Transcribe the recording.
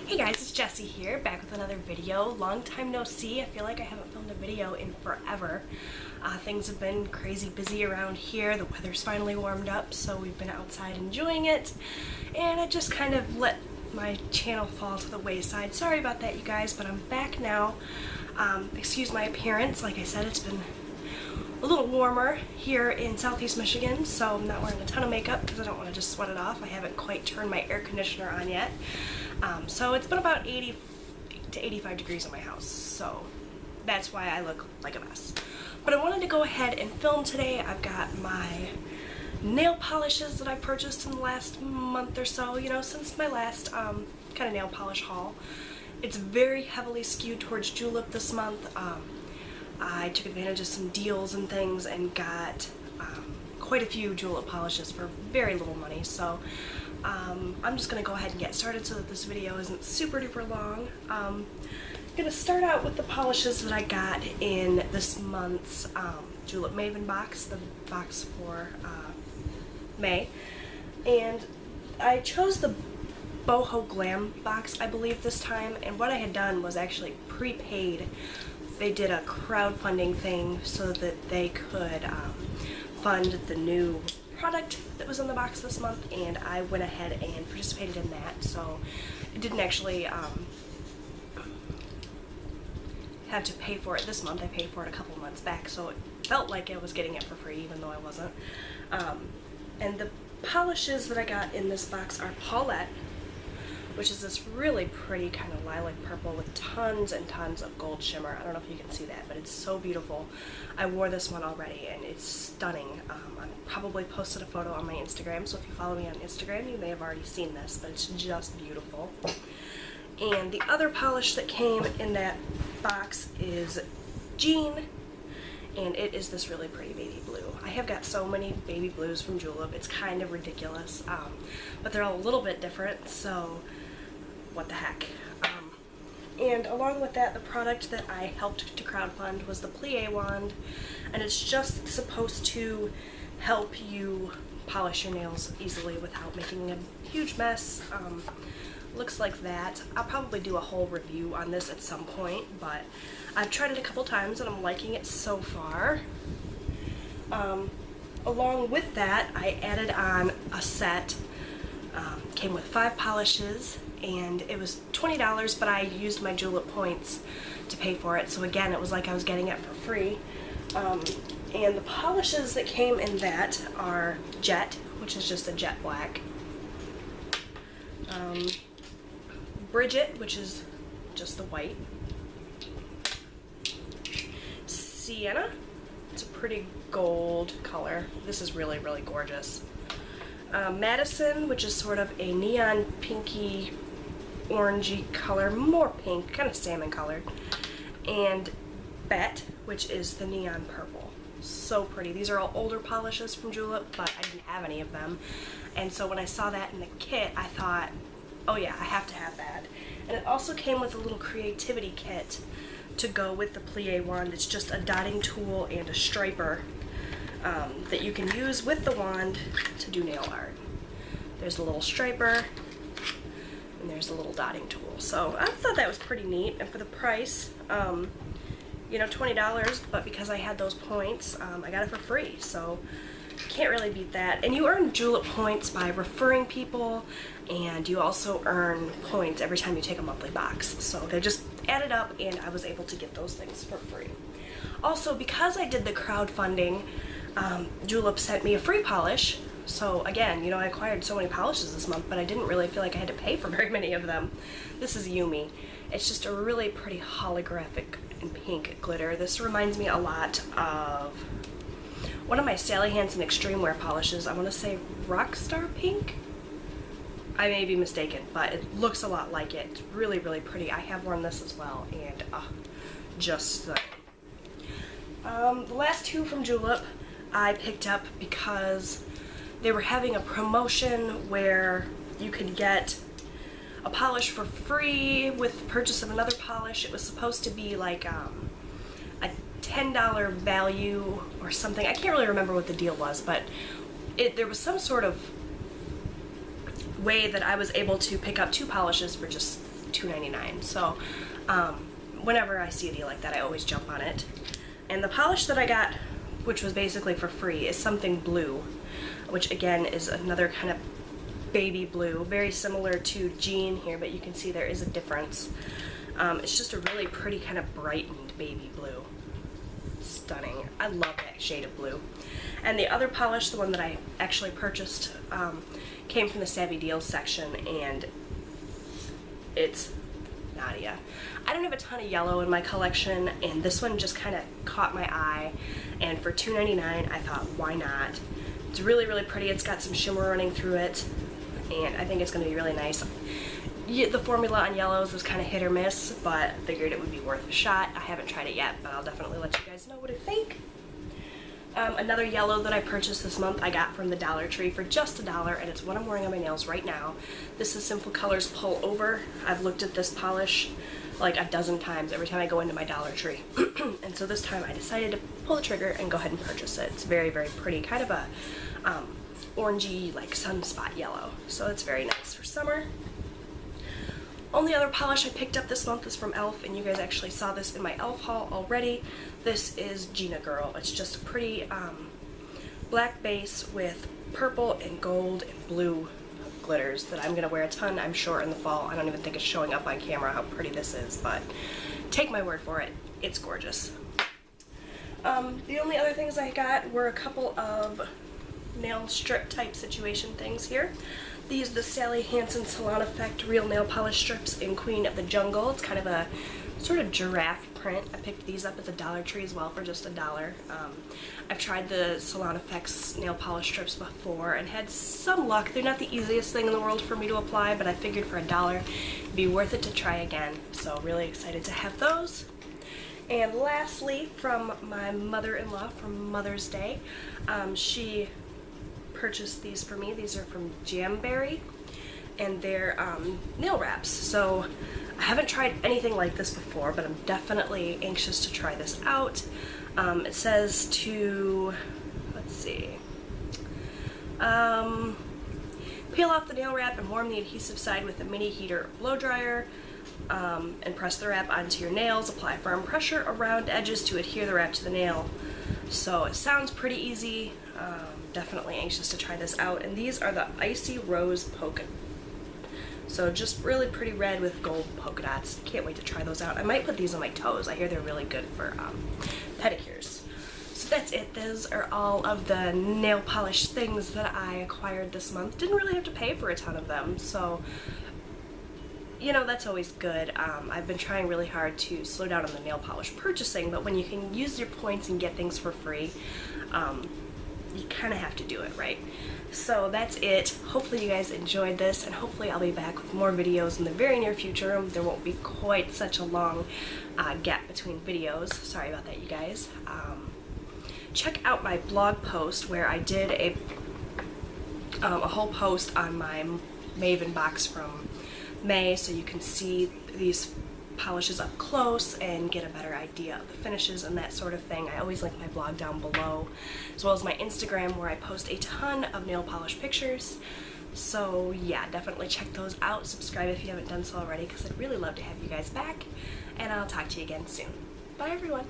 Hey guys, it's Jessie here, back with another video. Long time no see. I feel like I haven't filmed a video in forever. Things have been crazy busy around here. The weather's finally warmed up, so we've been outside enjoying it. And I just kind of let my channel fall to the wayside. Sorry about that, you guys, but I'm back now. Excuse my appearance. Like I said, it's been a little warmer here in Southeast Michigan, so I'm not wearing a ton of makeup because I don't want to just sweat it off. I haven't quite turned my air conditioner on yet. So it's been about 80 to 85 degrees in my house, so that's why I look like a mess. But I wanted to go ahead and film today. I've got my nail polishes that I purchased in the last month or so, you know, since my last kind of nail polish haul. It's very heavily skewed towards julep this month. I took advantage of some deals and things and got quite a few julep polishes for very little money, so I'm just going to go ahead and get started so that this video isn't super duper long. I'm going to start out with the polishes that I got in this month's Julep Maven box, the box for May, and I chose the Boho Glam box, I believe, this time, and what I had done was actually prepaid. They did a crowdfunding thing so that they could fund the new product that was in the box this month, and I went ahead and participated in that, so I didn't actually have to pay for it this month. I paid for it a couple months back, so it felt like I was getting it for free even though I wasn't. And the polishes that I got in this box are Paulette, which is this really pretty kind of lilac purple with tons and tons of gold shimmer. I don't know if you can see that, but it's so beautiful. I wore this one already and it's stunning. I probably posted a photo on my Instagram, so if you follow me on Instagram you may have already seen this, but it's just beautiful. And the other polish that came in that box is Jean, and it is this really pretty baby blue. I have got so many baby blues from Julep, it's kind of ridiculous, but they're all a little bit different, so what the heck. And along with that, the product that I helped to crowdfund was the plie wand, and it's just supposed to help you polish your nails easily without making a huge mess. Looks like that. I'll probably do a whole review on this at some point, but I've tried it a couple times and I'm liking it so far. Along with that, I added on a set. Came with 5 polishes, and it was $20, but I used my Julep points to pay for it, so again, it was like I was getting it for free. And the polishes that came in that are Jet, which is just a jet black. Bridget, which is just the white. Sienna, it's a pretty gold color. This is really, really gorgeous. Madison, which is sort of a neon pinky, orangey color, more pink, kind of salmon colored. And Bet, which is the neon purple. So pretty. These are all older polishes from Julep, but I didn't have any of them. And so when I saw that in the kit, I thought, oh yeah, I have to have that. And it also came with a little creativity kit to go with the plie wand. It's just a dotting tool and a striper that you can use with the wand to do nail art. There's a little striper and there's a little dotting tool. So I thought that was pretty neat, and for the price, you know, $20, but because I had those points, I got it for free, so can't really beat that. And you earn Julep points by referring people, and you also earn points every time you take a monthly box. So they just added up, and I was able to get those things for free. Also, because I did the crowdfunding, Julep sent me a free polish. So again, you know, I acquired so many polishes this month, but I didn't really feel like I had to pay for very many of them. This is Yumi. It's just a really pretty holographic and pink glitter. This reminds me a lot of one of my Sally Hansen Extreme Wear polishes. I want to say Rockstar Pink? I may be mistaken, but it looks a lot like it. It's really, really pretty. I have worn this as well, and just the last 2 from Julep I picked up because they were having a promotion where you could get a polish for free with the purchase of another polish. It was supposed to be like a $10 value or something. I can't really remember what the deal was, but there was some sort of way that I was able to pick up 2 polishes for just $2.99. So whenever I see a deal like that, I always jump on it. And the polish that I got, which was basically for free, is something blue, which again is another kind of baby blue, very similar to Jean here, but you can see there is a difference. It's just a really pretty kind of brightened baby blue. Stunning. I love that shade of blue. And the other polish, the one that I actually purchased, came from the Savvy Deals section, and it's Nadia. I don't have a ton of yellow in my collection, and this one just kind of caught my eye, and for $2.99 I thought, why not? It's really, really pretty. It's got some shimmer running through it, and I think it's going to be really nice. The formula on yellows is kind of hit or miss, but I figured it would be worth a shot. I haven't tried it yet, but I'll definitely let you guys know what I think. Another yellow that I purchased this month I got from the Dollar Tree for just $1, and it's what I'm wearing on my nails right now. This is Simple Colors Pull Over. I've looked at this polish like a dozen times every time I go into my Dollar Tree. And so this time I decided to pull the trigger and go ahead and purchase it. It's very, very pretty, kind of a orangey, like sunspot yellow. So it's very nice for summer. Only other polish I picked up this month is from e.l.f., and you guys actually saw this in my e.l.f. haul already. This is Gina Girl. It's just a pretty black base with purple and gold and blue glitters that I'm going to wear a ton, I'm sure, in the fall. I don't even think it's showing up on camera how pretty this is, but take my word for it, it's gorgeous. The only other things I got were a couple of nail strip type situation things here. These are the Sally Hansen Salon Effect Real Nail Polish Strips in Queen of the Jungle. It's kind of a sort of giraffe print. I picked these up at the Dollar Tree as well for just $1. I've tried the Salon Effects nail polish strips before and had some luck. They're not the easiest thing in the world for me to apply, but I figured for $1 it'd be worth it to try again. So really excited to have those. And lastly, from my mother-in-law from Mother's Day, she purchased these for me. These are from Jamberry, and they're nail wraps. So I haven't tried anything like this before, but I'm definitely anxious to try this out. It says to, let's see, peel off the nail wrap and warm the adhesive side with a mini heater or blow dryer, and press the wrap onto your nails. Apply firm pressure around edges to adhere the wrap to the nail. So it sounds pretty easy. Definitely anxious to try this out. And these are the Icy Rose Polka. So just really pretty red with gold polka dots. Can't wait to try those out. I might put these on my toes. I hear they're really good for pedicures. So that's it. Those are all of the nail polish things that I acquired this month. Didn't really have to pay for a ton of them, so you know, that's always good. I've been trying really hard to slow down on the nail polish purchasing, but when you can use your points and get things for free, you kind of have to do it, right? So that's it. Hopefully you guys enjoyed this, and hopefully I'll be back with more videos in the very near future. There won't be quite such a long gap between videos. Sorry about that, you guys. Check out my blog post where I did a whole post on my Maven box from May, so you can see these polishes up close and get a better idea of the finishes and that sort of thing. I always link my blog down below, as well as my Instagram where I post a ton of nail polish pictures. So yeah, definitely check those out. Subscribe if you haven't done so already, because I'd really love to have you guys back, and I'll talk to you again soon. Bye everyone!